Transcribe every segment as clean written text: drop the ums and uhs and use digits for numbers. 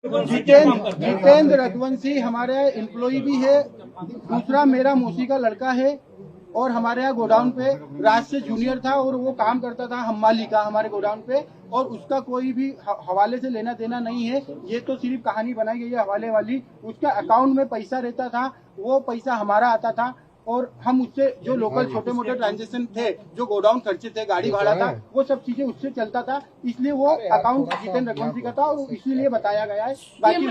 जितेंद्र रघुवंशी हमारे एम्प्लॉय भी है। दूसरा मेरा मौसी का लड़का है और हमारे यहाँ गोडाउन पे राज से जूनियर था और वो काम करता था हम्माली का हमारे गोडाउन पे, और उसका कोई भी हवाले से लेना देना नहीं है। ये तो सिर्फ कहानी बनाई गई है हवाले वाली। उसका अकाउंट में पैसा रहता था, वो पैसा हमारा आता था और हम उससे जो लोकल छोटे मोटे ट्रांजेक्शन थे, जो गोडाउन खर्चे थे, गाड़ी भाड़ा था, वो सब चीजें उससे चलता था। इसलिए वो अकाउंट जितेंद्र रघुवंशी का था और इसीलिए बताया गया है। बाकी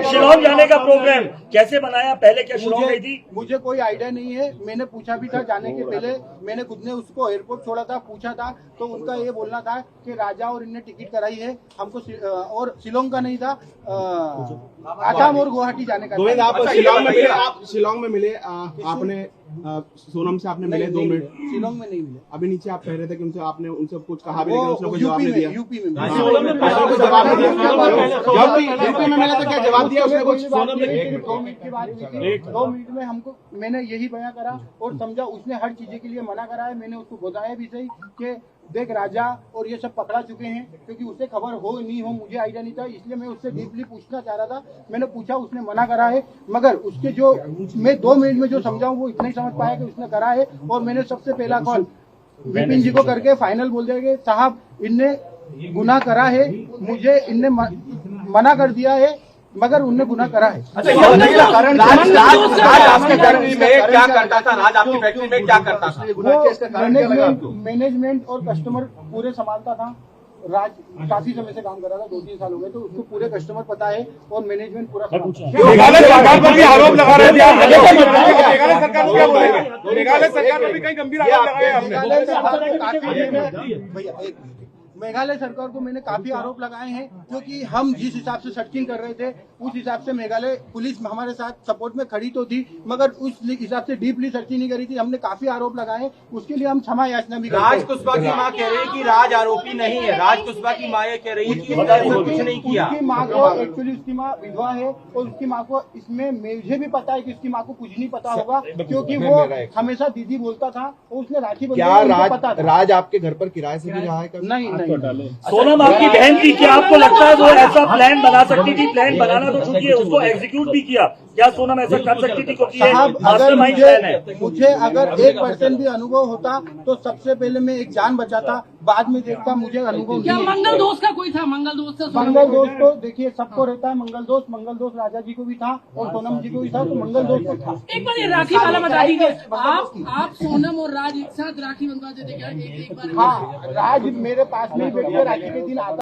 शिलोंग जाने का प्रोग्राम कैसे बनाया, पहले क्या शिलोंग गई थी? मुझे कोई आइडिया नहीं है। मैंने पूछा भी था जाने के पहले, मैंने खुद ने उसको एयरपोर्ट छोड़ा था, पूछा था, तो उनका ये बोलना था कि राजा और इनने टिकट कराई है हमको, और शिलोंग का नहीं था, आसाम और गुवाहाटी जाने का। आप शिलोंग में मिले आपने सोनम से आपने मिले 2 मिनट? शिलोंग में नहीं मिले। अभी नीचे आप कह रहे थे कि उनसे आपने उनसे कुछ कहा भी, लेकिन उसने कोई जवाब नहीं दिया। यूपी में मिला तो क्या जवाब दिया उसने कुछ? 2 मिनट की बात हुई थी। 2 मिनट में हमको मैंने यही बयां करा और समझा। उसने हर चीजें के लिए मना करा है। मैंने उसको बताया भी सही कि देख राजा और ये सब पकड़ा चुके हैं, क्योंकि उससे खबर हो नहीं हो मुझे आइडिया नहीं था, इसलिए मैं उससे डीपली पूछना चाह रहा था। मैंने पूछा, उसने मना करा है, मगर उसके जो मैं 2 मिनट में जो समझाऊं वो इतना ही समझ पाया कि उसने करा है। और मैंने सबसे पहला कॉल विपिन जी को करके फाइनल बोल दिया कि साहब इनने गुनाह करा है, मुझे इनने मना कर दिया है, मगर उनने गुनाह करा है। राज आपकी फैक्ट्री में क्या करता था? राज आपकी फैक्ट्री में क्या करता था? वो मैनेजमेंट और कस्टमर पूरे संभालता था। राज काफी समय से काम कर रहा था, 2-3 साल हो गए, तो उसको पूरे कस्टमर पता है और मैनेजमेंट पूरा मेघालय सरकार पर भी आरोप लगा रहे थे। मेघालय सरकार को क्या बोलेंगे? मेघालय सरकार पर भी कई गंभीर आरोप लगाए हमने। मेघालय सरकार को मैंने काफी आरोप लगाए हैं, क्योंकि हम जिस हिसाब से सर्चिंग कर रहे थे उस हिसाब से मेघालय पुलिस हमारे साथ सपोर्ट में खड़ी तो थी, मगर उस हिसाब से डीपली सर्चिंग नहीं करी थी। हमने काफी आरोप लगाए, उसके लिए हम क्षमा याचना भी करते हैं। राज कुशवाहा की मां कह रही है कि राज आरोपी नहीं है। राज कुशवाहा की मां कह रही है कि कुछ नहीं किया। उसकी माँ को एक्चुअली उसकी माँ विधवा है और उसकी माँ को इसमें मुझे भी पता है कि उसकी माँ को कुछ नहीं पता होगा, क्योंकि वो हमेशा दीदी बोलता था और उसने राखी क्या राज आपके घर पर किराए से भी रहा है? नहीं। सोनम आपकी बहन थी, क्या आपको लगता है वो ऐसा प्लान बना सकती थी? प्लान बनाना तो छूटिए, उसको एग्जीक्यूट भी किया। क्या सोनम ऐसा कर सकती थी? क्योंकि अगर मुझे अगर 1% भी अनुभव होता तो सबसे पहले मैं एक जान बचाता, बाद में देखता। मुझे अनुभव क्या मंगल दोस्त का कोई था? मंगल दोस्त तो देखिए सबको रहता है मंगल दोस्त राजा जी को भी था और सोनम जी को भी था, तो मंगल दोस्त को था। एक बार ये राखी वाला बता दीजिए, आप सोनम और राज एक साथ राखी बनवा देते क्या एक बार? हाँ, राज मेरे पास में बैठ के राखी के दिन आता